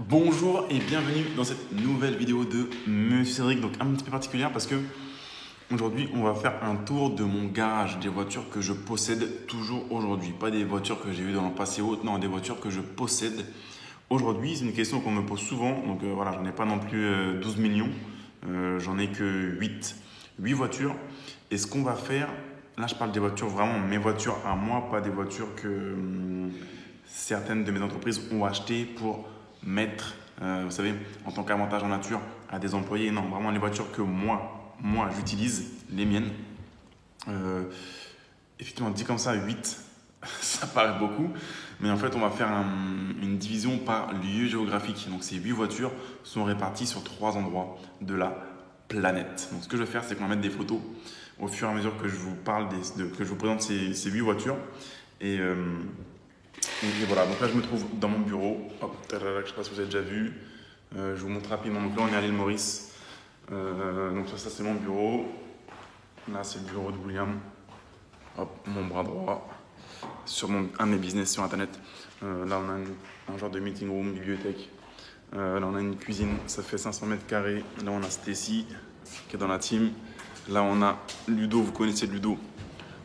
Bonjour et bienvenue dans cette nouvelle vidéo de Monsieur Cédric, donc un petit peu particulière parce que aujourd'hui on va faire un tour de mon garage, des voitures que je possède toujours aujourd'hui, pas des voitures que j'ai eues dans le passé ou autre, non, des voitures que je possède aujourd'hui. C'est une question qu'on me pose souvent, donc voilà, j'en ai pas non plus 12 millions, j'en ai que 8 voitures. Et ce qu'on va faire, là je parle des voitures vraiment mes voitures à moi, pas des voitures que certaines de mes entreprises ont achetées pour mettre, vous savez, en tant qu'avantage en nature à des employés. Non, vraiment les voitures que moi j'utilise, les miennes. Effectivement, dit comme ça, 8, ça paraît beaucoup. Mais en fait, on va faire une division par lieu géographique. Donc, ces 8 voitures sont réparties sur 3 endroits de la planète. Donc, ce que je vais faire, c'est qu'on va mettre des photos au fur et à mesure que je vous parle, que je vous présente ces 8 voitures. Et voilà, donc là, je me trouve dans mon bureau. Hop, je ne sais pas si vous avez déjà vu. Je vous montre rapidement. Donc là, on est à l'île Maurice. Donc ça, c'est mon bureau. Là, c'est le bureau de William. Hop, mon bras droit. Sur un de mes business sur Internet. Là, on a un genre de meeting room, bibliothèque. Là, on a une cuisine. Ça fait 500 mètres carrés. Là, on a Stacy qui est dans la team. Là, on a Ludo. Vous connaissez Ludo.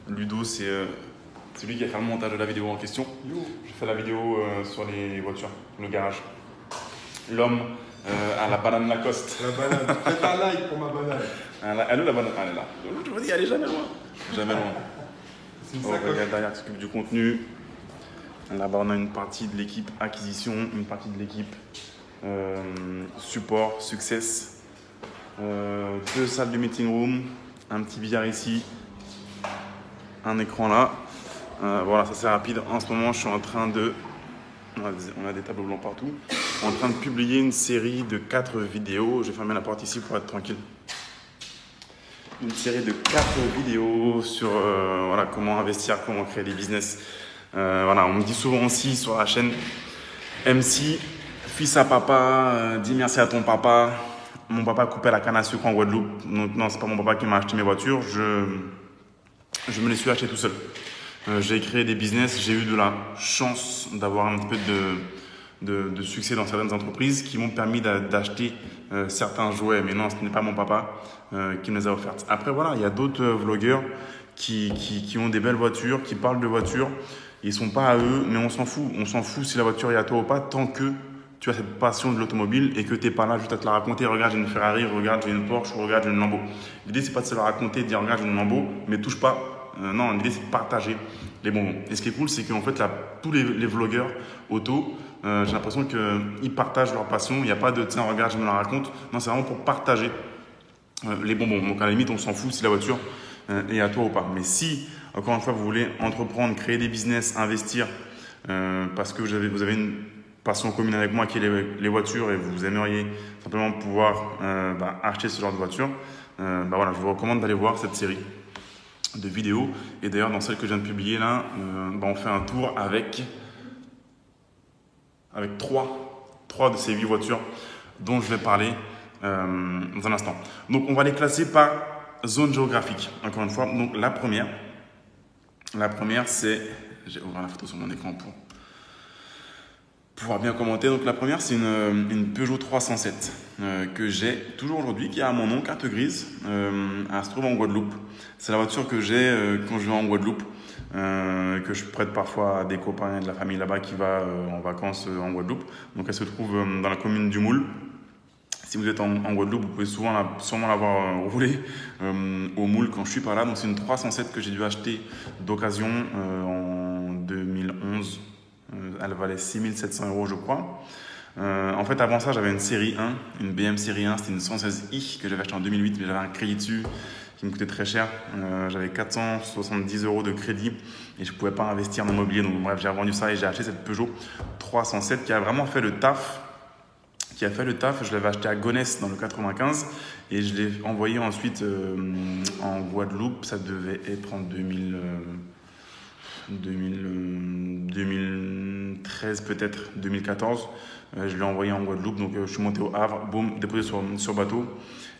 Ludo, c'est lui qui a fait le montage de la vidéo en question. J'ai fait la vidéo sur les voitures, le garage. L'homme à la banane Lacoste. La banane. Faites un like pour ma banane. Elle est la banane. Elle est là. Je vous dis, elle est jamais loin. Jamais loin. C'est une Oh, sacoche. regarde derrière qui s'occupe du contenu. Là-bas, on a une partie de l'équipe acquisition, une partie de l'équipe support, success. 2 salles de meeting room, un petit billard ici, un écran là. Voilà, ça c'est rapide. En ce moment, je suis en train de... On a des tableaux blancs partout. En train de publier une série de 4 vidéos. Je vais fermer la porte ici pour être tranquille. Une série de 4 vidéos sur voilà, comment investir, comment créer des business. Voilà, on me dit souvent aussi sur la chaîne MC, fils à papa, dis merci à ton papa. Mon papa coupait la canne à sucre en Guadeloupe. Donc non, c'est pas mon papa qui m'a acheté mes voitures. Je me les suis achetées tout seul. J'ai créé des business, j'ai eu de la chance d'avoir un petit peu de succès dans certaines entreprises qui m'ont permis d'acheter certains jouets. Mais non, ce n'est pas mon papa qui me les a offertes. Après, voilà, il y a d'autres vlogueurs qui ont des belles voitures, qui parlent de voitures. Ils ne sont pas à eux, mais on s'en fout. On s'en fout si la voiture est à toi ou pas, tant que tu as cette passion de l'automobile et que tu n'es pas là juste à te la raconter. Regarde, j'ai une Ferrari, regarde, j'ai une Porsche, regarde, j'ai une Lambo. L'idée, c'est pas de se la raconter, de dire regarde, j'ai une Lambo, mais touche pas. Non, l'idée, c'est de partager les bonbons. Et ce qui est cool, c'est qu'en fait, là, tous les vlogueurs auto, j'ai l'impression qu'ils partagent leur passion. Il n'y a pas de tiens, regarde, je me la raconte. Non, c'est vraiment pour partager les bonbons. Donc, à la limite, on s'en fout si la voiture est à toi ou pas. Mais si, encore une fois, vous voulez entreprendre, créer des business, investir, parce que vous avez une passion commune avec moi qui est les voitures et vous aimeriez simplement pouvoir acheter ce genre de voiture, voilà, je vous recommande d'aller voir cette série de vidéos. Et d'ailleurs, dans celle que je viens de publier là, on fait un tour avec 3 de ces 8 voitures dont je vais parler dans un instant. Donc, on va les classer par zone géographique. Encore une fois, donc la première c'est... J'ai ouvert la photo sur mon écran pour pouvoir bien commenter. Donc, la première, c'est une Peugeot 307 que j'ai toujours aujourd'hui, qui a mon nom, carte grise. Elle se trouve en Guadeloupe. C'est la voiture que j'ai quand je vais en Guadeloupe, que je prête parfois à des copains et de la famille là-bas qui va en vacances en Guadeloupe. Donc, elle se trouve dans la commune du Moule. Si vous êtes en Guadeloupe, vous pouvez sûrement l'avoir roulé au Moule quand je suis par là. Donc, c'est une 307 que j'ai dû acheter d'occasion en 2011. Elle valait 6 700 €, je crois. En fait, avant ça, j'avais une série 1, une BM série 1, c'était une 116i que j'avais achetée en 2008, mais j'avais un crédit dessus qui me coûtait très cher. J'avais 470 € de crédit et je ne pouvais pas investir en immobilier. Donc, bref, j'ai revendu ça et j'ai acheté cette Peugeot 307 qui a vraiment fait le taf. Je l'avais acheté à Gonesse dans le 95 et je l'ai envoyé ensuite en Guadeloupe. Ça devait être en 2013 peut-être, 2014. Je l'ai envoyé en Guadeloupe, donc je suis monté au Havre, boum, déposé sur bateau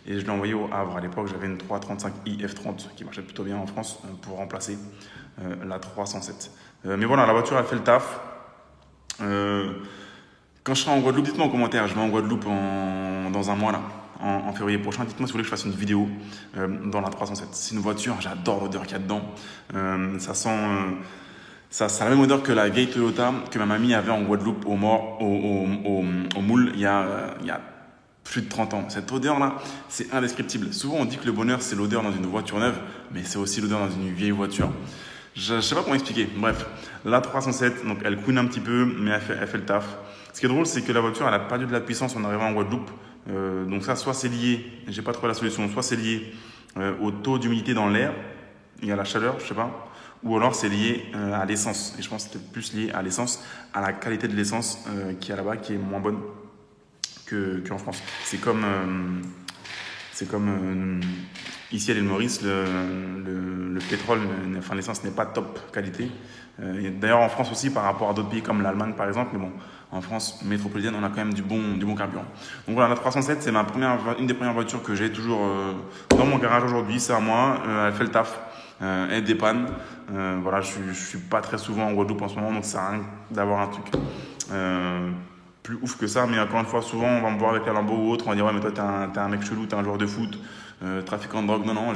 et je l'ai envoyé au Havre. À l'époque, j'avais une 335i F30 qui marchait plutôt bien en France pour remplacer la 307. Mais voilà, la voiture a fait le taf. Quand je serai en Guadeloupe, dites-moi en commentaire. Je vais en Guadeloupe dans un mois là, en février prochain. Dites-moi si vous voulez que je fasse une vidéo dans la 307. C'est une voiture, j'adore l'odeur qu'il y a dedans. Ça sent, ça a la même odeur que la vieille Toyota que ma mamie avait en Guadeloupe au Moule il y a plus de 30 ans. Cette odeur-là, c'est indescriptible. Souvent, on dit que le bonheur, c'est l'odeur dans une voiture neuve, mais c'est aussi l'odeur dans une vieille voiture. Je ne sais pas comment expliquer. Bref, la 307, donc elle couine un petit peu, mais elle fait le taf. Ce qui est drôle, c'est que la voiture, elle a perdu de la puissance en arrivant en Guadeloupe. Donc ça, soit c'est lié, j'ai pas trouvé la solution, soit c'est lié au taux d'humidité dans l'air, il y a la chaleur, je sais pas, ou alors c'est lié à l'essence. Et je pense que c'était plus lié à l'essence, à la qualité de l'essence qui est là-bas, qui est moins bonne qu'en France. C'est comme ici à l'île Maurice, le pétrole, enfin l'essence n'est pas top qualité. D'ailleurs en France aussi par rapport à d'autres pays comme l'Allemagne par exemple, mais bon, en France métropolitaine on a quand même du bon carburant. Donc voilà, la 307 c'est une des premières voitures que j'ai toujours dans mon garage aujourd'hui, c'est à moi, elle fait le taf, elle dépanne. Voilà, je suis pas très souvent en Guadeloupe en ce moment, donc ça sert à rien d'avoir un truc plus ouf que ça, mais encore une fois, souvent on va me voir avec la Lambo ou autre, on va dire ouais mais toi t'es un mec chelou, t'es un joueur de foot, trafiquant de drogue. Non,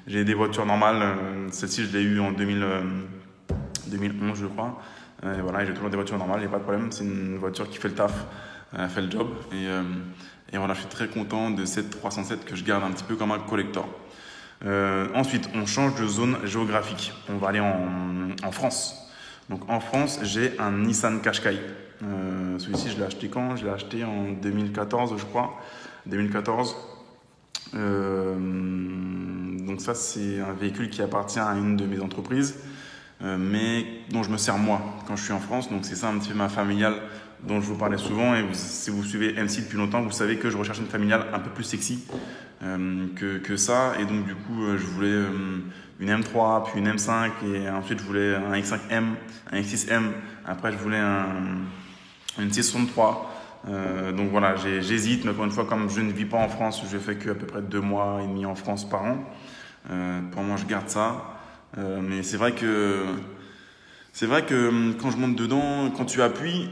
j'ai des voitures normales, celle-ci je l'ai eue en 2011 je crois, et voilà, j'ai toujours des voitures normales, il n'y a pas de problème, c'est une voiture qui fait le taf, elle fait le job, et voilà, je suis très content de cette 307 que je garde un petit peu comme un collector. Ensuite, on change de zone géographique, on va aller en France. Donc en France, j'ai un Nissan Qashqai. Celui-ci, je l'ai acheté quand ? Je l'ai acheté en 2014, je crois. 2014. Donc ça, c'est un véhicule qui appartient à une de mes entreprises, mais dont je me sers moi quand je suis en France. Donc c'est ça un petit peu ma familiale dont je vous parlais souvent. Et si vous suivez MC depuis longtemps, vous savez que je recherche une familiale un peu plus sexy que ça. Et donc du coup, je voulais une M3, puis une M5, et ensuite je voulais un X5M, un X6M. Après, je voulais une 663. Donc voilà, j'hésite, mais encore une fois, comme je ne vis pas en France, je fais qu'à peu près 2 mois et demi en France par an. Pour moi, je garde ça. Mais c'est vrai que quand je monte dedans, quand tu appuies,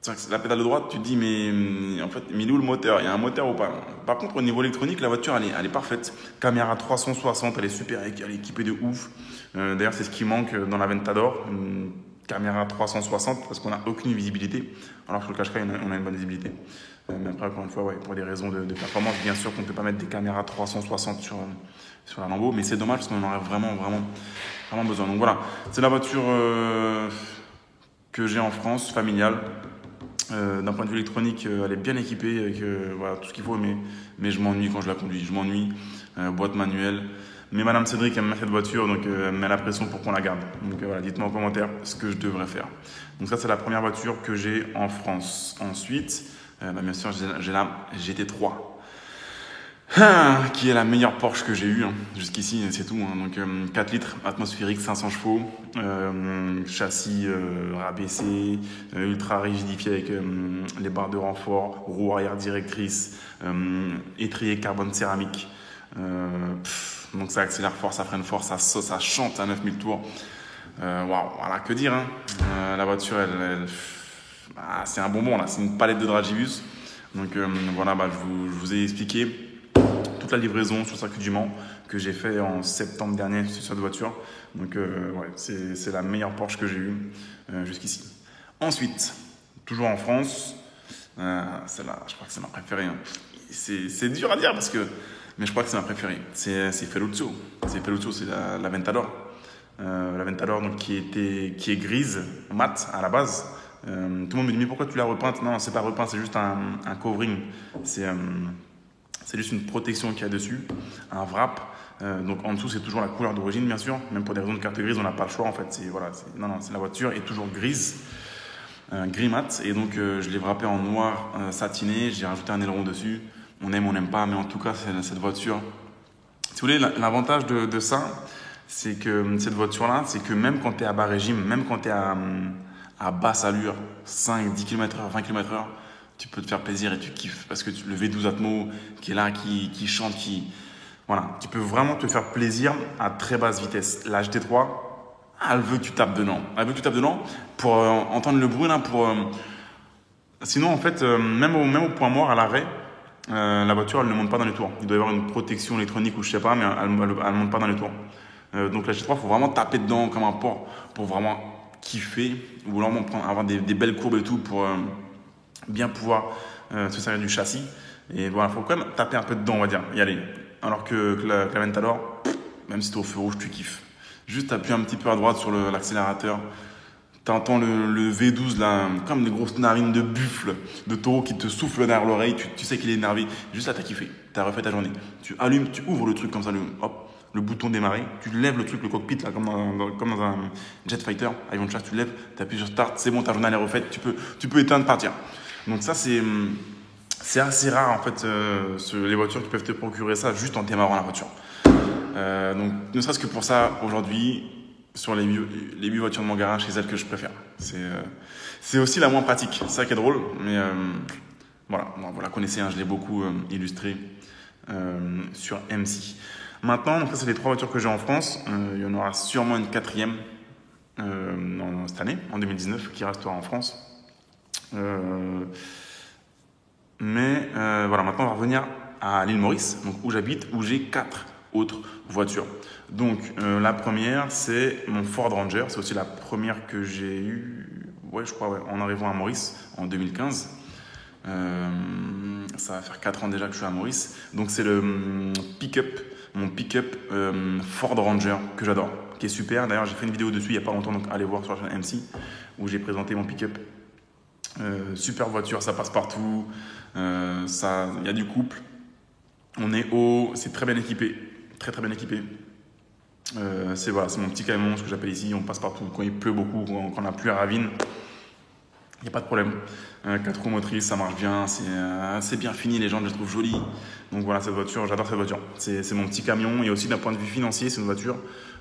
c'est la pédale de droite, tu te dis mais en fait, mais il est où le moteur ? Il y a un moteur ou pas ? Par contre, au niveau électronique, la voiture, elle est parfaite. Caméra 360, elle est super, elle est équipée de ouf. D'ailleurs, c'est ce qui manque dans la Ventador. Une caméra 360 parce qu'on n'a aucune visibilité. Alors que sur le Qashqai, on a une bonne visibilité. Mais après, encore une fois, ouais, pour des raisons de performance, bien sûr qu'on ne peut pas mettre des caméras 360 sur la Lambo, mais c'est dommage parce qu'on en aurait vraiment besoin. Donc voilà, c'est la voiture que j'ai en France, familiale. D'un point de vue électronique, elle est bien équipée avec voilà, tout ce qu'il faut, mais je m'ennuie quand je la conduis. Je m'ennuie, boîte manuelle. Mais Madame Cédric aime cette voiture, donc elle met la pression pour qu'on la garde. Donc voilà, dites-moi en commentaire ce que je devrais faire. Donc ça, c'est la première voiture que j'ai en France. Ensuite, bien sûr, j'ai la GT3. Qui est la meilleure Porsche que j'ai eue jusqu'ici, c'est tout. Donc 4 litres, atmosphérique, 500 chevaux, châssis rabaissé, ultra rigidifié avec les barres de renfort, roue arrière directrice, étrier carbone céramique. Donc ça accélère fort, ça freine fort, ça saute, ça chante à 9000 tours. Waouh, voilà, que dire. La voiture, c'est un bonbon là, c'est une palette de Dragibus. Donc voilà, je vous ai expliqué toute la livraison sur le circuit du Mans que j'ai fait en septembre dernier sur cette voiture. Donc ouais, c'est la meilleure Porsche que j'ai eue jusqu'ici. Ensuite, toujours en France, celle-là, je crois que c'est ma préférée. C'est dur à dire mais je crois que c'est ma préférée. C'est Feluzzo. C'est la Ventador. La Ventador donc, qui est grise, mat à la base. Tout le monde me dit mais pourquoi tu l'as repeinte ? Non, c'est pas repeint, c'est juste un covering. C'est juste une protection qu'il y a dessus, un wrap. Donc en dessous, c'est toujours la couleur d'origine, bien sûr. Même pour des raisons de carte grise, on n'a pas le choix en fait. C'est la voiture est toujours grise, gris mat. Et donc je l'ai wrappé en noir satiné. J'ai rajouté un aileron dessus. On aime, on n'aime pas, mais en tout cas, cette voiture. Si vous voulez, l'avantage de ça, c'est que cette voiture-là, c'est que même quand tu es à bas régime, même quand tu es à basse allure, 5, 10 km/h, 20 km/h, tu peux te faire plaisir et tu kiffes parce que le V12 Atmo qui est là, qui chante, voilà, tu peux vraiment te faire plaisir à très basse vitesse. La GT3, elle veut que tu tapes dedans. Pour entendre le bruit là, Sinon, en fait, même au point mort, à l'arrêt, la voiture, elle ne monte pas dans les tours. Il doit y avoir une protection électronique ou je sais pas, mais elle ne monte pas dans les tours. Donc la G3, il faut vraiment taper dedans comme un porc pour vraiment kiffer ou alors avoir des belles courbes et tout pour bien pouvoir se servir du châssis. Et voilà, il faut quand même taper un peu dedans, on va dire, y aller. Alors que la Ventador, même si tu es au feu rouge, tu kiffes. Juste appuyer un petit peu à droite sur l'accélérateur. Tu entends le V12 là, comme des grosses narines de buffle, de taureau qui te souffle derrière l'oreille. Tu sais qu'il est énervé. Juste là, tu as kiffé. Tu as refait ta journée. Tu allumes, tu ouvres le truc comme ça, le bouton démarrer. Tu lèves le truc, le cockpit, là, comme dans un jet fighter, avion de chasse. Tu lèves, tu appuies sur start. C'est bon, ta journée elle est refaite. Tu peux éteindre, partir. Donc, ça, c'est assez rare en fait, les voitures qui peuvent te procurer ça juste en démarrant la voiture. Donc, ne serait-ce que pour ça, aujourd'hui, sur les 8 voitures de mon garage, c'est celle que je préfère. C'est aussi la moins pratique. C'est ça qui est drôle, mais voilà, vous la connaissez, hein, je l'ai beaucoup illustré sur MC. Maintenant, donc ça, c'est les 3 voitures que j'ai en France. Il y en aura sûrement une 4e cette année, en 2019, qui restera en France. Mais voilà, maintenant on va revenir à l'île Maurice, donc où j'habite, où j'ai 4 autres voitures. Donc la première, c'est mon Ford Ranger. C'est aussi la première que j'ai eue, je crois, en arrivant à Maurice en 2015. Ça va faire 4 ans déjà que je suis à Maurice. Donc c'est mon pick-up Ford Ranger que j'adore, qui est super. D'ailleurs, j'ai fait une vidéo dessus il n'y a pas longtemps, donc allez voir sur la chaîne MC, où j'ai présenté mon pick-up. Super voiture, ça passe partout, il y a du couple, on est haut, c'est très bien équipé, très très bien équipé. C'est mon petit camion, ce que j'appelle ici, on passe partout. Quand il pleut beaucoup, quand on n'a plus à ravine, il n'y a pas de problème. 4 roues motrices, ça marche bien, c'est bien fini, les gens je les trouvent jolies. Donc voilà, cette voiture, j'adore cette voiture. C'est mon petit camion, et aussi d'un point de vue financier, c'est une voiture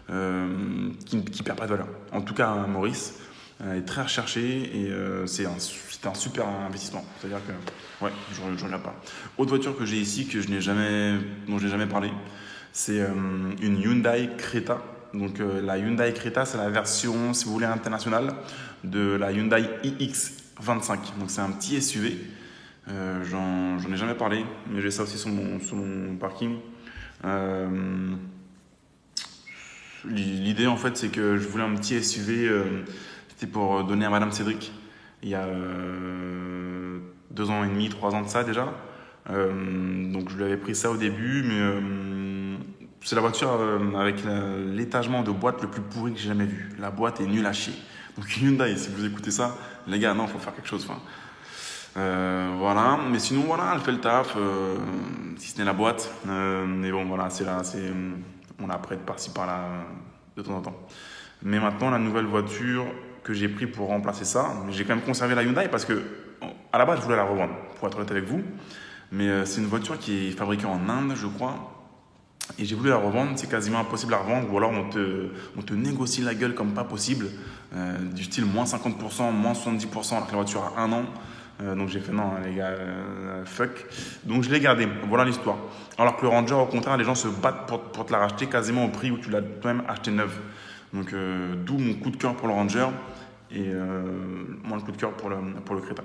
qui ne perd pas de valeur. En tout cas, à Maurice, elle est très recherchée et c'était un super investissement. C'est-à-dire que, je ne regrette pas. Autre voiture que j'ai ici, dont je n'ai jamais parlé, c'est une Hyundai Creta. Donc la Hyundai Creta, c'est la version, si vous voulez, internationale de la Hyundai iX25. Donc c'est un petit SUV. J'en ai jamais parlé, mais j'ai ça aussi sur mon parking. L'idée en fait, c'est que je voulais un petit SUV. C'était pour donner à Madame Cédric il y a 2 ans et demi, 3 ans de ça déjà. Donc je lui avais pris ça au début, mais c'est la voiture avec l'étagement de boîte le plus pourri que j'ai jamais vu. La boîte est nulle à chier. Donc Hyundai, si vous écoutez ça, les gars, non, faut faire quelque chose. Voilà, mais sinon voilà, elle fait le taf, si ce n'est la boîte. Mais bon, voilà, on la prête par-ci par-là de temps en temps. Mais maintenant, la nouvelle voiture que j'ai pris pour remplacer ça, j'ai quand même conservé la Hyundai parce que à la base, je voulais la revendre, pour être honnête avec vous. Mais c'est une voiture qui est fabriquée en Inde, je crois. Et j'ai voulu la revendre, c'est quasiment impossible à revendre, ou alors on te négocie la gueule comme pas possible, du style moins 50%, moins 70%, alors que la voiture a 1 an. Donc j'ai fait non, les gars, fuck. Donc je l'ai gardé, voilà l'histoire. Alors que le Ranger, au contraire, les gens se battent pour te la racheter quasiment au prix où tu l'as toi-même acheté neuve. Donc d'où mon coup de cœur pour le Ranger et moins le coup de cœur pour le Creta.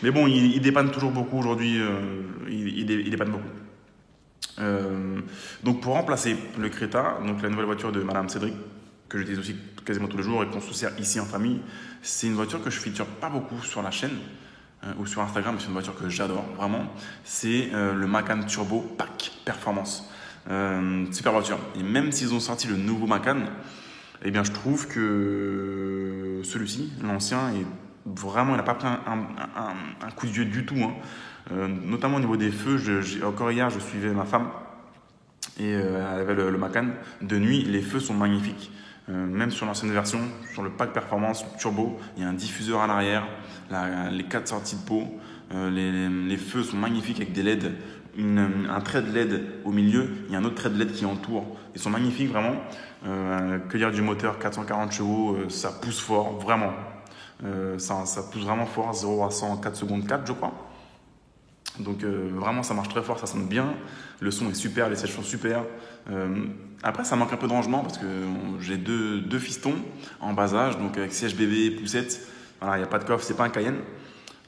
Mais bon, il dépanne toujours beaucoup aujourd'hui, il dépanne beaucoup. Donc pour remplacer le Creta, donc la nouvelle voiture de Madame Cédric, que j'utilise aussi quasiment tous les jours et qu'on se sert ici en famille, c'est une voiture que je feature pas beaucoup sur la chaîne ou sur Instagram, mais c'est une voiture que j'adore vraiment. C'est le Macan Turbo Pack Performance. Super voiture. Et même s'ils ont sorti le nouveau Macan, eh bien je trouve que celui-ci, l'ancien, est vraiment, il n'a pas pris un coup de vieux du tout, hein. Notamment au niveau des feux. Encore hier, je suivais ma femme et elle avait le Macan. De nuit, les feux sont magnifiques. Même sur l'ancienne version, sur le pack performance turbo, il y a un diffuseur à l'arrière, les 4 sorties de pot. Les feux sont magnifiques avec des LED, un trait de LED au milieu, il y a un autre trait de LED qui entoure. Ils sont magnifiques vraiment. Que dire du moteur, 440 chevaux, ça pousse fort, vraiment. Ça pousse vraiment fort, 0 à 100 en 4 secondes 4, je crois. Donc vraiment ça marche très fort, ça sonne bien, le son est super, les sièges sont super. Après ça manque un peu de rangement parce que j'ai deux fistons en bas âge, donc avec siège bébé, poussette, voilà, il n'y a pas de coffre, c'est pas un Cayenne.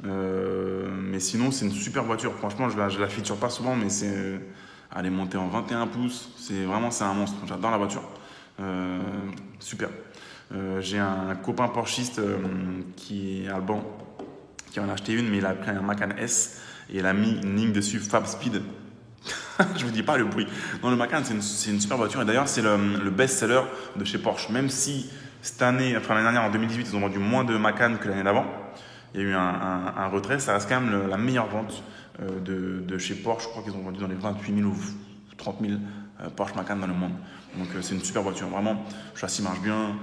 Mais sinon, c'est une super voiture. Franchement, je la feature pas souvent, mais elle est montée en 21 pouces. C'est un monstre. J'adore la voiture. Super. J'ai un copain Porschiste qui est alban, qui en a acheté une, mais il a pris un Macan S et il a mis une ligne dessus Fab Speed. Je vous dis pas le bruit. Non, le Macan, c'est une super voiture. Et d'ailleurs, c'est le best-seller de chez Porsche. Même si cette année, enfin l'année dernière, en 2018, ils ont vendu moins de Macan que l'année d'avant. Il y a eu un retrait. Ça reste quand même la meilleure vente de chez Porsche. Je crois qu'ils ont vendu dans les 28 000 ou 30 000 Porsche Macan dans le monde. Donc, c'est une super voiture. Vraiment, le châssis marche bien.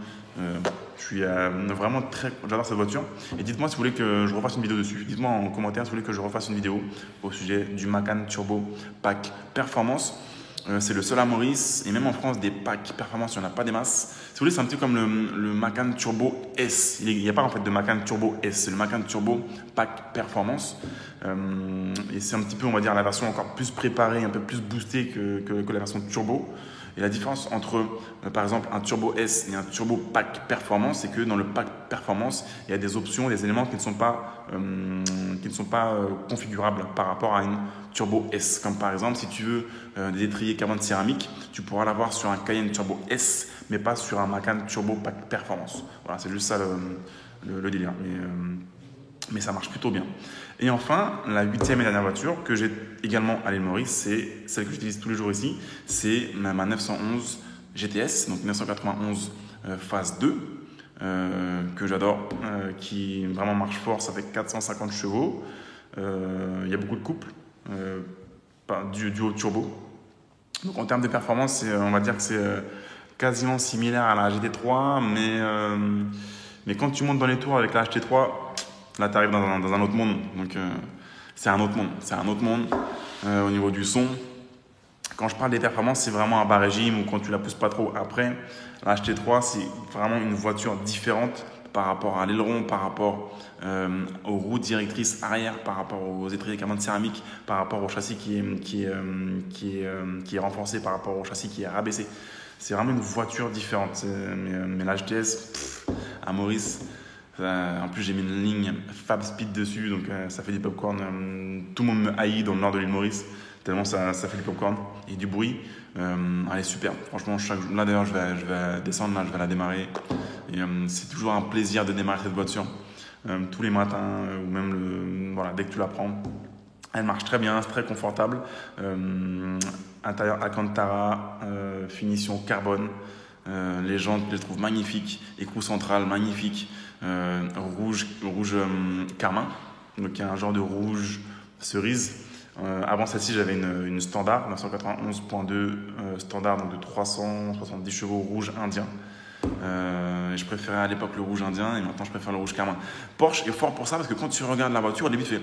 Je suis vraiment j'adore cette voiture. Et dites-moi si vous voulez que je refasse une vidéo dessus. Dites-moi en commentaire si vous voulez que je refasse une vidéo au sujet du Macan Turbo Pack Performance. C'est le seul à Maurice et même en France des packs Performance, il n'y en a pas des masses. Si vous voulez, c'est un petit peu comme le Macan Turbo S. Il n'y a pas en fait de Macan Turbo S, c'est le Macan Turbo Pack Performance. Et c'est un petit peu, on va dire, la version encore plus préparée, un peu plus boostée que la version Turbo. Et la différence entre, par exemple, un Turbo S et un Turbo Pack Performance, c'est que dans le Pack Performance, il y a des options, des éléments qui ne sont pas configurables par rapport à une Turbo S. Comme par exemple, si tu veux des étriers carbone céramique, tu pourras l'avoir sur un Cayenne Turbo S, mais pas sur un Macan Turbo Pack Performance. Voilà, c'est juste ça le délire. Mais ça marche plutôt bien. Et enfin, la 8e et dernière voiture que j'ai également à l'île Maurice, c'est celle que j'utilise tous les jours ici, c'est ma 911 GTS, donc 991 phase 2, que j'adore, qui vraiment marche fort, ça fait 450 chevaux. Il y a beaucoup de couples, duo turbo. Donc en termes de performance, on va dire que c'est quasiment similaire à la GT3, mais quand tu montes dans les tours avec la GT3, là, tu arrives dans un autre monde. Donc, c'est un autre monde. Au niveau du son, quand je parle des performances, c'est vraiment un bas régime ou quand tu la pousses pas trop. Après, la GT3, c'est vraiment une voiture différente par rapport à l'aileron, par rapport aux roues directrices arrière, par rapport aux étriers carbone céramique, par rapport au châssis qui est renforcé, par rapport au châssis qui est rabaissé. C'est vraiment une voiture différente. Mais la GTS, à Maurice, en plus, j'ai mis une ligne Fab Speed dessus, donc ça fait du popcorn. Tout le monde me haït dans le nord de l'île Maurice, tellement ça fait du popcorn et du bruit. Elle est super. Franchement, là d'ailleurs, je vais descendre, là, je vais la démarrer. Et c'est toujours un plaisir de démarrer cette voiture tous les matins ou même dès que tu la prends. Elle marche très bien, c'est très confortable. Intérieur Alcantara, finition carbone. Les jantes, je les trouve magnifiques. Écrou central, magnifique. Rouge carmin. Donc il y a un genre de rouge cerise. Avant celle-ci, j'avais une standard 991.2 standard, donc de 370 chevaux rouge indien. Je préférais à l'époque le rouge indien et maintenant je préfère le rouge carmin. Porsche est fort pour ça parce que quand tu regardes la voiture, au début tu fais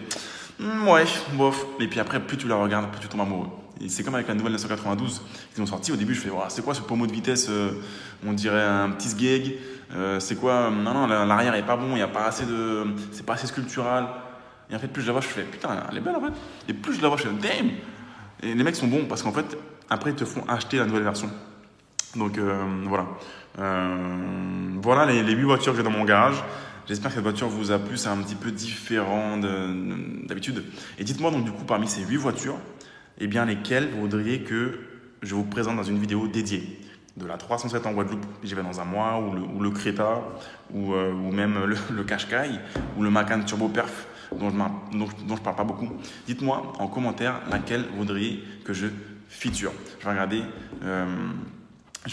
ouais, bof, et puis après plus tu la regardes, plus tu tombes amoureux. Et c'est comme avec la nouvelle 992 qu'ils ont sorti. Au début je fais c'est quoi ce pommeau de vitesse, on dirait un petit sgeg, c'est quoi, non, l'arrière est pas bon, c'est pas assez sculptural. Et en fait plus je la vois je fais putain elle est belle en fait. Et plus je la vois je fais damn. Et les mecs sont bons parce qu'en fait après ils te font acheter la nouvelle version. Donc voilà. Voilà les 8 voitures que j'ai dans mon garage. J'espère que cette voiture vous a plu. C'est un petit peu différent d'habitude. Et dites-moi donc du coup parmi ces 8 voitures, eh bien lesquelles vous voudriez que je vous présente dans une vidéo dédiée. De la 307 en Guadeloupe, j'y vais dans un mois, ou le Creta, ou même le Qashqai, ou le Macan Turbo Perf, dont je parle pas beaucoup. Dites-moi en commentaire laquelle vous voudriez que je feature. Je vais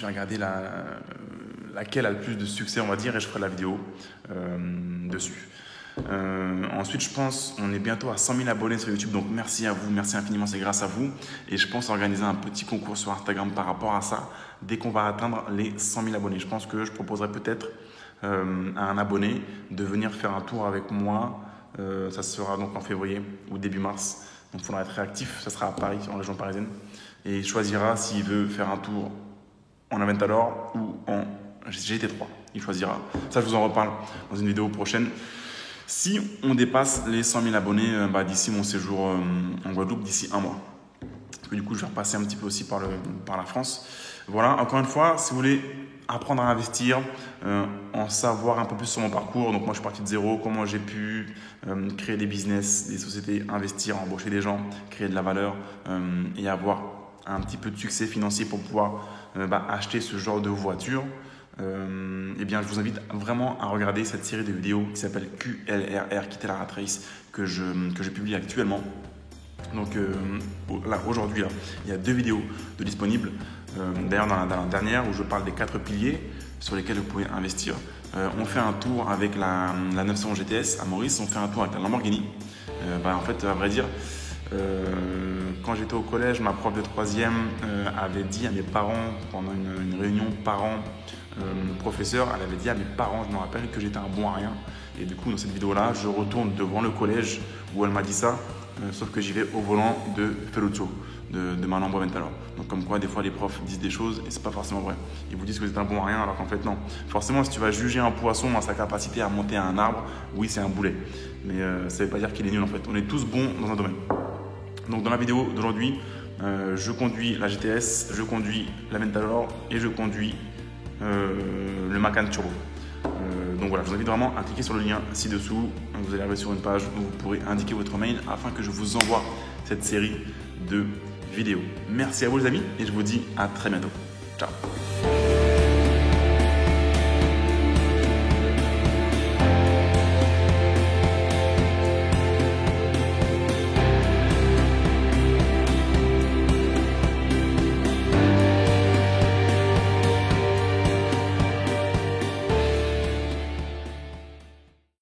regarder laquelle a le plus de succès, on va dire, et je ferai la vidéo dessus. Ensuite, je pense on est bientôt à 100 000 abonnés sur YouTube, donc merci à vous, merci infiniment, c'est grâce à vous. Et je pense organiser un petit concours sur Instagram par rapport à ça, dès qu'on va atteindre les 100 000 abonnés. Je pense que je proposerai peut-être à un abonné de venir faire un tour avec moi. Ça sera donc en février ou début mars, donc il faudra être réactif. Ça sera à Paris, en région parisienne, et il choisira s'il veut faire un tour en Aventador ou en GT3. Il choisira. Ça, je vous en reparle dans une vidéo prochaine. Si on dépasse les 100 000 abonnés d'ici mon séjour en Guadeloupe, d'ici un mois. Parce que du coup, je vais repasser un petit peu aussi par la France. Voilà, encore une fois, si vous voulez apprendre à investir, en savoir un peu plus sur mon parcours. Donc moi, je suis parti de zéro, comment j'ai pu créer des business, des sociétés, investir, embaucher des gens, créer de la valeur et avoir un petit peu de succès financier pour pouvoir acheter ce genre de voiture. Eh bien, je vous invite vraiment à regarder cette série de vidéos qui s'appelle QLRR, quitter la rat race, que je publie actuellement. Donc là, aujourd'hui, il y a 2 vidéos de disponibles. D'ailleurs, dans la dernière où je parle des 4 piliers sur lesquels vous pouvez investir, on fait un tour avec la 911 GTS à Maurice, on fait un tour avec la Lamborghini. En fait, à vrai dire, quand j'étais au collège, ma prof de 3e avait dit à mes parents, pendant une réunion parents-professeurs, elle avait dit à mes parents, je me rappelle, que j'étais un bon à rien. Et du coup, dans cette vidéo-là, je retourne devant le collège où elle m'a dit ça, sauf que j'y vais au volant de Ferruccio, de ma Lambo Aventador. Donc comme quoi, des fois, les profs disent des choses et c'est pas forcément vrai. Ils vous disent que vous êtes un bon à rien alors qu'en fait, non. Forcément, si tu vas juger un poisson à sa capacité à monter à un arbre, oui, c'est un boulet. Mais ça ne veut pas dire qu'il est nul en fait. On est tous bons dans un domaine. Donc dans la vidéo d'aujourd'hui, je conduis la GTS, je conduis l'Aventador et je conduis le Macan Turbo. Donc voilà, je vous invite vraiment à cliquer sur le lien ci-dessous. Vous allez arriver sur une page où vous pourrez indiquer votre mail afin que je vous envoie cette série de vidéos. Merci à vous les amis et je vous dis à très bientôt.